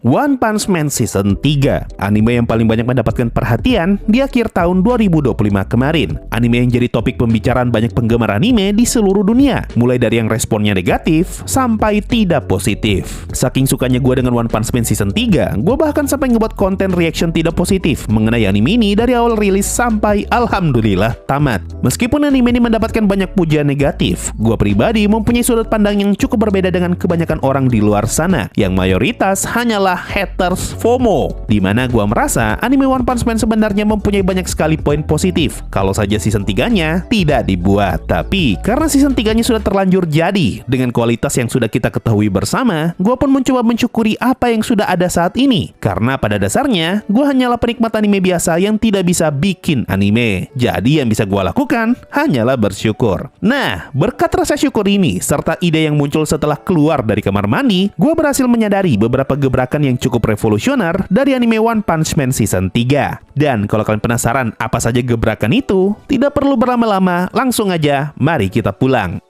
One Punch Man Season 3, anime yang paling banyak mendapatkan perhatian di akhir tahun 2025 kemarin. Anime yang jadi topik pembicaraan banyak penggemar anime di seluruh dunia, mulai dari yang responnya negatif sampai tidak positif. Saking sukanya gue dengan One Punch Man Season 3, gue bahkan sampai ngebuat konten reaction tidak positif mengenai anime ini dari awal rilis sampai alhamdulillah tamat. Meskipun anime ini mendapatkan banyak pujian negatif, gue pribadi mempunyai sudut pandang yang cukup berbeda dengan kebanyakan orang di luar sana, yang mayoritas hanyalah haters FOMO, dimana gua merasa anime One Punch Man sebenarnya mempunyai banyak sekali poin positif kalau saja season 3-nya tidak dibuat. Tapi karena season 3-nya sudah terlanjur jadi dengan kualitas yang sudah kita ketahui bersama, gua pun mencoba mensyukuri apa yang sudah ada saat ini. Karena pada dasarnya gua hanyalah penikmat anime biasa yang tidak bisa bikin anime. Jadi yang bisa gua lakukan hanyalah bersyukur. Nah, berkat rasa syukur ini serta ide yang muncul setelah keluar dari kamar mandi, gua berhasil menyadari beberapa gebrakan yang cukup revolusioner dari anime One Punch Man Season 3. Dan kalau kalian penasaran apa saja gebrakan itu, tidak perlu berlama-lama, langsung aja mari kita pulang.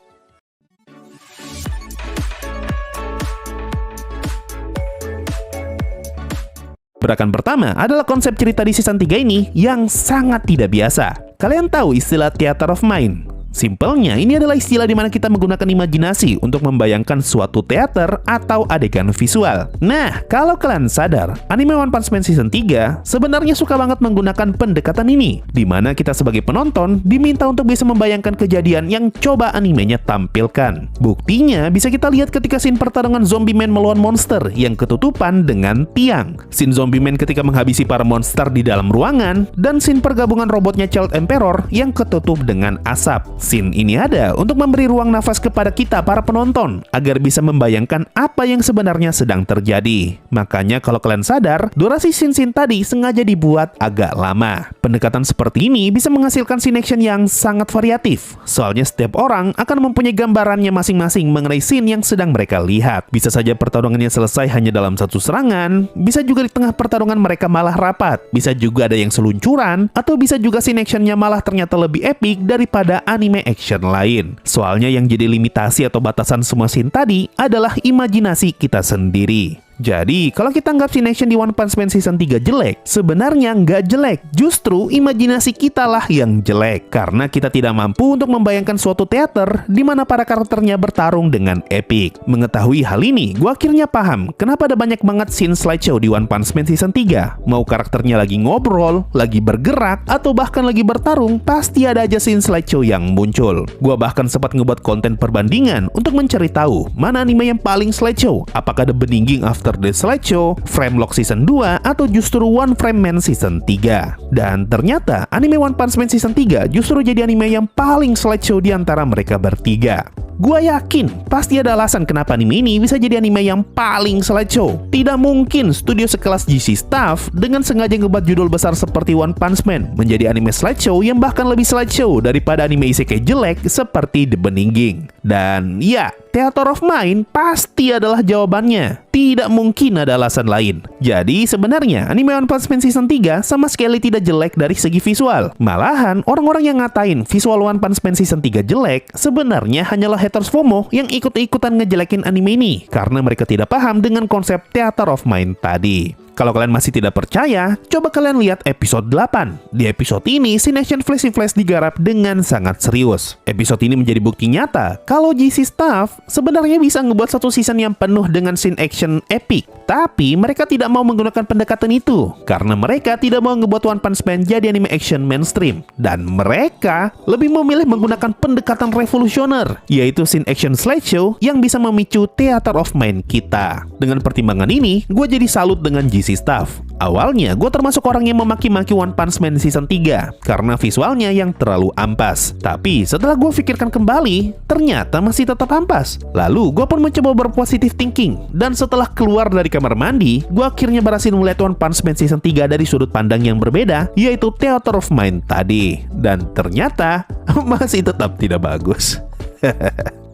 Gebrakan pertama adalah konsep cerita di season 3 ini yang sangat tidak biasa. Kalian tahu istilah theater of mind? Simpelnya, ini adalah istilah di mana kita menggunakan imajinasi untuk membayangkan suatu teater atau adegan visual. Nah, kalau kalian sadar, anime One Punch Man Season 3 sebenarnya suka banget menggunakan pendekatan ini, di mana kita sebagai penonton diminta untuk bisa membayangkan kejadian yang coba animenya tampilkan. Buktinya bisa kita lihat ketika scene pertarungan Zombie Man melawan monster yang ketutupan dengan tiang, scene Zombie Man ketika menghabisi para monster di dalam ruangan, dan scene pergabungan robotnya Child Emperor yang ketutup dengan asap. Scene ini ada untuk memberi ruang nafas kepada kita para penonton agar bisa membayangkan apa yang sebenarnya sedang terjadi. Makanya kalau kalian sadar, durasi scene-scene tadi sengaja dibuat agak lama. Pendekatan seperti ini bisa menghasilkan scene action yang sangat variatif. Soalnya setiap orang akan mempunyai gambarannya masing-masing mengenai scene yang sedang mereka lihat. Bisa saja pertarungannya selesai hanya dalam satu serangan, bisa juga di tengah pertarungan mereka malah rapat, bisa juga ada yang seluncuran, atau bisa juga scene actionnya malah ternyata lebih epic daripada anime action lain. Soalnya yang jadi limitasi atau batasan semua scene tadi adalah imajinasi kita sendiri. Jadi, kalau kita anggap scene action di One Punch Man Season 3 jelek, sebenarnya nggak jelek. Justru imajinasi kita lah yang jelek. Karena kita tidak mampu untuk membayangkan suatu teater di mana para karakternya bertarung dengan epic. Mengetahui hal ini, gue akhirnya paham kenapa ada banyak banget scene slideshow di One Punch Man Season 3. Mau karakternya lagi ngobrol, lagi bergerak, atau bahkan lagi bertarung, pasti ada aja scene slideshow yang muncul. Gue bahkan sempat ngebuat konten perbandingan untuk mencari tahu mana anime yang paling slideshow. Apakah The Beninging After the Slideshow, Frame Lock Season 2, atau justru One Frame Man Season 3. Dan ternyata anime One Punch Man Season 3 justru jadi anime yang paling slideshow di antara mereka bertiga. Gua yakin pasti ada alasan kenapa anime ini bisa jadi anime yang paling slideshow. Tidak mungkin studio sekelas GC Staff dengan sengaja ngebuat judul besar seperti One Punch Man menjadi anime slideshow yang bahkan lebih slideshow daripada anime isekai jelek seperti The Beninging. Dan ya, Theater of Mind pasti adalah jawabannya. Tidak mungkin ada alasan lain. Jadi sebenarnya anime One Punch Man Season 3 sama sekali tidak jelek dari segi visual. Malahan orang-orang yang ngatain visual One Punch Man Season 3 jelek sebenarnya hanyalah haters FOMO yang ikut-ikutan ngejelekin anime ini karena mereka tidak paham dengan konsep Theater of Mind tadi. Kalau kalian masih tidak percaya, coba kalian lihat episode 8. Di episode ini, scene action flash digarap dengan sangat serius. Episode ini menjadi bukti nyata kalau GC Staff sebenarnya bisa ngebuat satu season yang penuh dengan scene action epic. Tapi mereka tidak mau menggunakan pendekatan itu karena mereka tidak mau ngebuat One Punch Man jadi anime action mainstream. Dan mereka lebih memilih menggunakan pendekatan revolusioner, yaitu scene action slideshow yang bisa memicu Theater of Mind kita. Dengan pertimbangan ini, gue jadi salut dengan GC Staff. Awalnya, gue termasuk orang yang memaki-maki One Punch Man Season 3 karena visualnya yang terlalu ampas. Tapi setelah gue pikirkan kembali, ternyata masih tetap ampas. Lalu, gue pun mencoba berpositif thinking. Dan setelah keluar dari kamar mandi, gue akhirnya berhasil melihat One Punch Man Season 3 dari sudut pandang yang berbeda, yaitu Theater of Mind tadi. Dan ternyata masih tetap tidak bagus.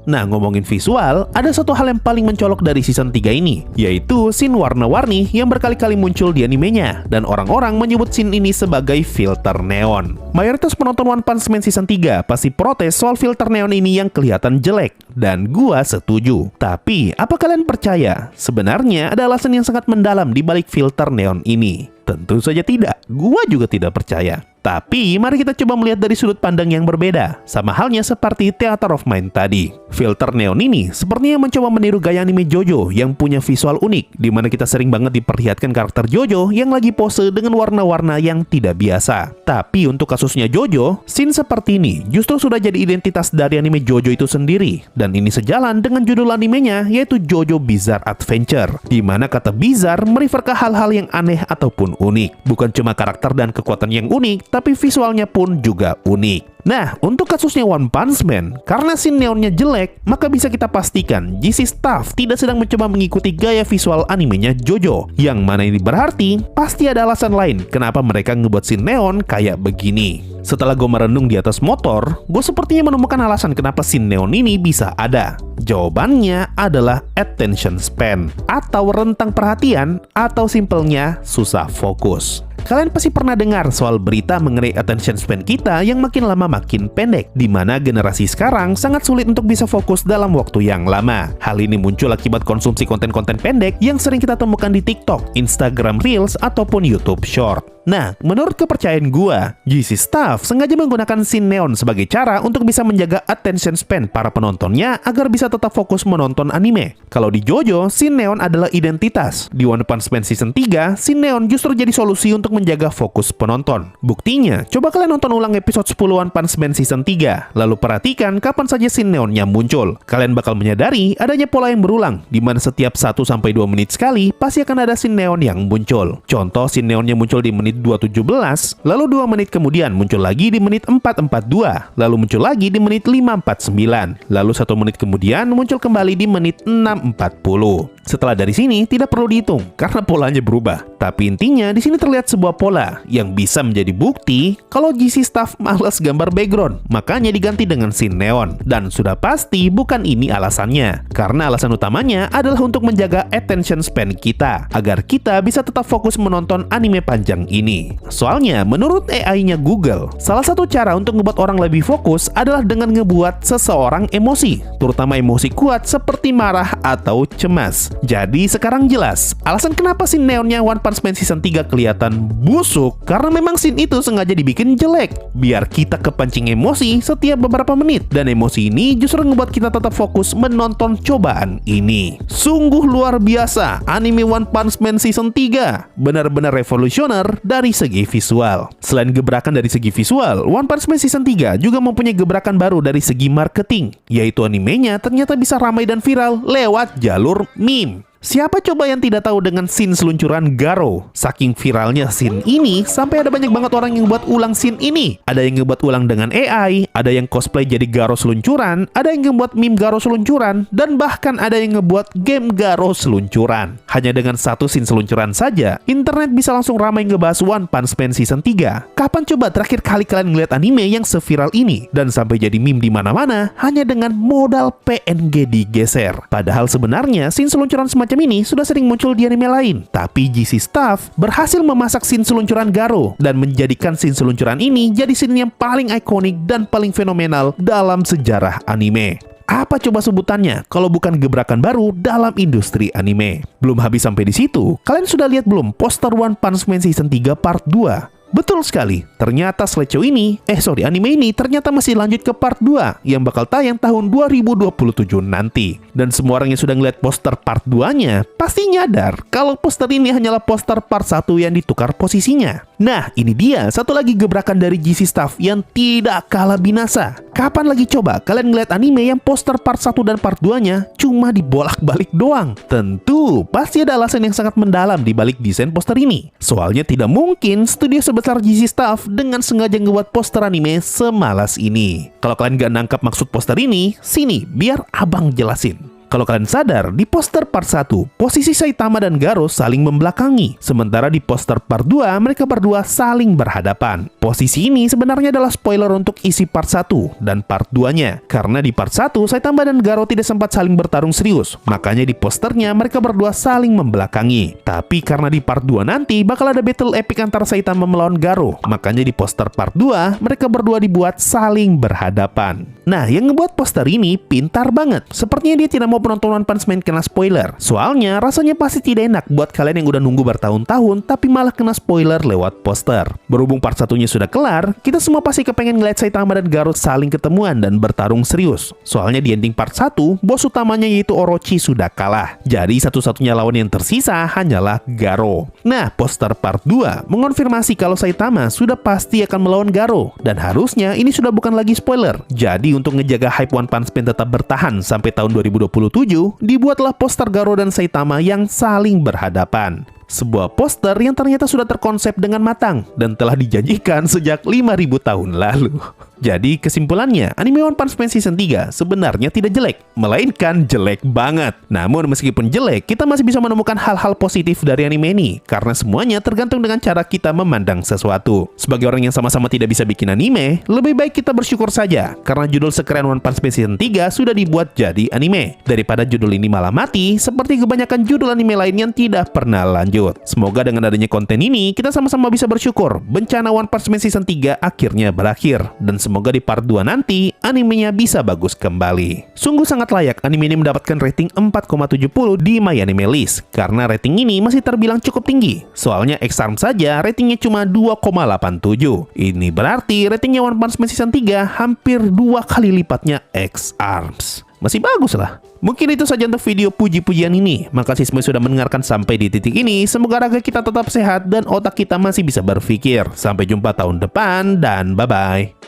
Nah, ngomongin visual, ada satu hal yang paling mencolok dari season 3 ini, yaitu scene warna-warni yang berkali-kali muncul di animenya, dan orang-orang menyebut scene ini sebagai filter neon. Mayoritas penonton One Punch Man season 3 pasti protes soal filter neon ini yang kelihatan jelek, dan gua setuju. Tapi, apa kalian percaya? Sebenarnya ada alasan yang sangat mendalam di balik filter neon ini. Tentu saja tidak. Gua juga tidak percaya. Tapi, mari kita coba melihat dari sudut pandang yang berbeda. Sama halnya seperti Theater of Mind tadi. Filter neon ini sepertinya mencoba meniru gaya anime JoJo yang punya visual unik, di mana kita sering banget diperlihatkan karakter JoJo yang lagi pose dengan warna-warna yang tidak biasa. Tapi untuk kasusnya JoJo, scene seperti ini justru sudah jadi identitas dari anime JoJo itu sendiri. Dan ini sejalan dengan judul animenya, yaitu JoJo Bizarre Adventure, di mana kata bizarre merefer ke hal-hal yang aneh ataupun unik. Bukan cuma karakter dan kekuatan yang unik, tapi visualnya pun juga unik. Nah, untuk kasusnya One Punch Man, karena scene neonnya jelek, maka bisa kita pastikan GC Staff tidak sedang mencoba mengikuti gaya visual animenya JoJo. Yang mana ini berarti, pasti ada alasan lain kenapa mereka ngebuat scene neon kayak begini. Setelah gue merenung di atas motor, gue sepertinya menemukan alasan kenapa scene neon ini bisa ada. Jawabannya adalah attention span, atau rentang perhatian, atau simpelnya susah fokus. Kalian pasti pernah dengar soal berita mengenai attention span kita yang makin lama makin pendek, di mana generasi sekarang sangat sulit untuk bisa fokus dalam waktu yang lama. Hal ini muncul akibat konsumsi konten-konten pendek yang sering kita temukan di TikTok, Instagram Reels, ataupun YouTube Short. Nah, menurut kepercayaan gua, GC Staff sengaja menggunakan scene neon sebagai cara untuk bisa menjaga attention span para penontonnya agar bisa tetap fokus menonton anime. Kalau di JoJo, scene neon adalah identitas. Di One Punch Man season 3, scene neon justru jadi solusi untuk menjaga fokus penonton. Buktinya, coba kalian nonton ulang episode 10 One Punch Man season 3, lalu perhatikan kapan saja scene neonnya muncul. Kalian bakal menyadari adanya pola yang berulang, di mana setiap 1-2 menit sekali pasti akan ada scene neon yang muncul. Contoh, scene neonnya muncul di menit 2:17, lalu 2 menit kemudian muncul lagi di menit 4:42, lalu muncul lagi di menit 5:49, lalu 1 menit kemudian muncul kembali di menit 6:40. Setelah dari sini tidak perlu dihitung karena polanya berubah. Tapi intinya di sini terlihat sebuah pola yang bisa menjadi bukti kalau GC Staff malas gambar background, makanya diganti dengan scene neon. Dan sudah pasti bukan ini alasannya, karena alasan utamanya adalah untuk menjaga attention span kita agar kita bisa tetap fokus menonton anime panjang ini. Soalnya menurut AI-nya Google, salah satu cara untuk membuat orang lebih fokus adalah dengan ngebuat seseorang emosi, terutama emosi kuat seperti marah atau cemas. Jadi sekarang jelas alasan kenapa scene neonnya One Punch Man season 3 kelihatan busuk, karena memang scene itu sengaja dibikin jelek biar kita kepancing emosi setiap beberapa menit, dan emosi ini justru ngebuat kita tetap fokus menonton cobaan ini. Sungguh luar biasa, anime One Punch Man season 3 benar-benar revolusioner dari segi visual. Selain gebrakan dari segi visual, One Punch Man season 3 juga mempunyai gebrakan baru dari segi marketing, yaitu animenya ternyata bisa ramai dan viral lewat jalur meme. Siapa coba yang tidak tahu dengan scene seluncuran Garo? Saking viralnya scene ini, sampai ada banyak banget orang yang buat ulang scene ini. Ada yang ngebuat ulang dengan AI, ada yang cosplay jadi Garo seluncuran, ada yang ngebuat meme Garo seluncuran, dan bahkan ada yang ngebuat game Garo seluncuran. Hanya dengan satu scene seluncuran saja, internet bisa langsung ramai ngebahas One Punch Man season 3. Kapan coba terakhir kali kalian ngeliat anime yang seviral ini? Dan sampai jadi meme di mana-mana hanya dengan modal PNG digeser. Padahal sebenarnya scene seluncuran semacam ini sudah sering muncul di anime lain, tapi GC Staff berhasil memasak scene seluncuran Garo dan menjadikan scene seluncuran ini jadi scene yang paling ikonik dan paling fenomenal dalam sejarah anime. Apa coba sebutannya kalau bukan gebrakan baru dalam industri anime? Belum habis sampai di situ, kalian sudah lihat belum poster One Punch Man season 3 part 2? Betul sekali, ternyata anime ini ternyata masih lanjut ke part 2 yang bakal tayang tahun 2027 nanti. Dan semua orang yang sudah ngeliat poster part 2-nya pasti nyadar kalau poster ini hanyalah poster part 1 yang ditukar posisinya. Nah, ini dia satu lagi gebrakan dari GC Staff yang tidak kalah binasa. Kapan lagi coba kalian ngeliat anime yang poster part 1 dan part 2-nya cuma dibolak-balik doang? Tentu, pasti ada alasan yang sangat mendalam di balik desain poster ini. Soalnya tidak mungkin studio sebesar GC Staff dengan sengaja ngebuat poster anime semalas ini. Kalau kalian gak nangkap maksud poster ini, sini biar abang jelasin. Kalau kalian sadar, di poster part 1, posisi Saitama dan Garo saling membelakangi. Sementara di poster part 2, mereka berdua saling berhadapan. Posisi ini sebenarnya adalah spoiler untuk isi part 1 dan part 2-nya. Karena di part 1, Saitama dan Garo tidak sempat saling bertarung serius. Makanya di posternya mereka berdua saling membelakangi. Tapi karena di part 2 nanti bakal ada battle epic antara Saitama melawan Garo. Makanya di poster part 2, mereka berdua dibuat saling berhadapan. Nah, yang ngebuat poster ini pintar banget. Sepertinya dia tidak mau penonton One Punch Man kena spoiler. Soalnya rasanya pasti tidak enak buat kalian yang udah nunggu bertahun-tahun tapi malah kena spoiler lewat poster. Berhubung part 1-nya sudah kelar, kita semua pasti kepengen ngeliat Saitama dan Garo saling ketemuan dan bertarung serius. Soalnya di ending part 1, bos utamanya yaitu Orochi sudah kalah. Jadi satu-satunya lawan yang tersisa hanyalah Garo. Nah, poster part 2 mengonfirmasi kalau Saitama sudah pasti akan melawan Garo. Dan harusnya ini sudah bukan lagi spoiler. Jadi untuk ngejaga hype One Punch Man tetap bertahan sampai tahun 2027, dibuatlah poster Garo dan Saitama yang saling berhadapan. Sebuah poster yang ternyata sudah terkonsep dengan matang dan telah dijanjikan sejak 5.000 tahun lalu. Jadi kesimpulannya, anime One Punch Man Season 3 sebenarnya tidak jelek, melainkan jelek banget. Namun meskipun jelek, kita masih bisa menemukan hal-hal positif dari anime ini, karena semuanya tergantung dengan cara kita memandang sesuatu. Sebagai orang yang sama-sama tidak bisa bikin anime, lebih baik kita bersyukur saja, karena judul sekeren One Punch Man Season 3 sudah dibuat jadi anime, daripada judul ini malah mati, seperti kebanyakan judul anime lain yang tidak pernah lanjut. Semoga dengan adanya konten ini, kita sama-sama bisa bersyukur bencana One Punch Man Season 3 akhirnya berakhir, dan semoga di part 2 nanti animenya bisa bagus kembali. Sungguh sangat layak anime ini mendapatkan rating 4,70 di MyAnimeList karena rating ini masih terbilang cukup tinggi. Soalnya X-Arms saja ratingnya cuma 2,87. Ini berarti ratingnya One Punch Man Season 3 hampir 2 kali lipatnya X-Arms. Masih bagus lah. Mungkin itu saja untuk video puji-pujian ini. Makasih semua sudah mendengarkan sampai di titik ini. Semoga raga kita tetap sehat dan otak kita masih bisa berpikir. Sampai jumpa tahun depan dan bye-bye.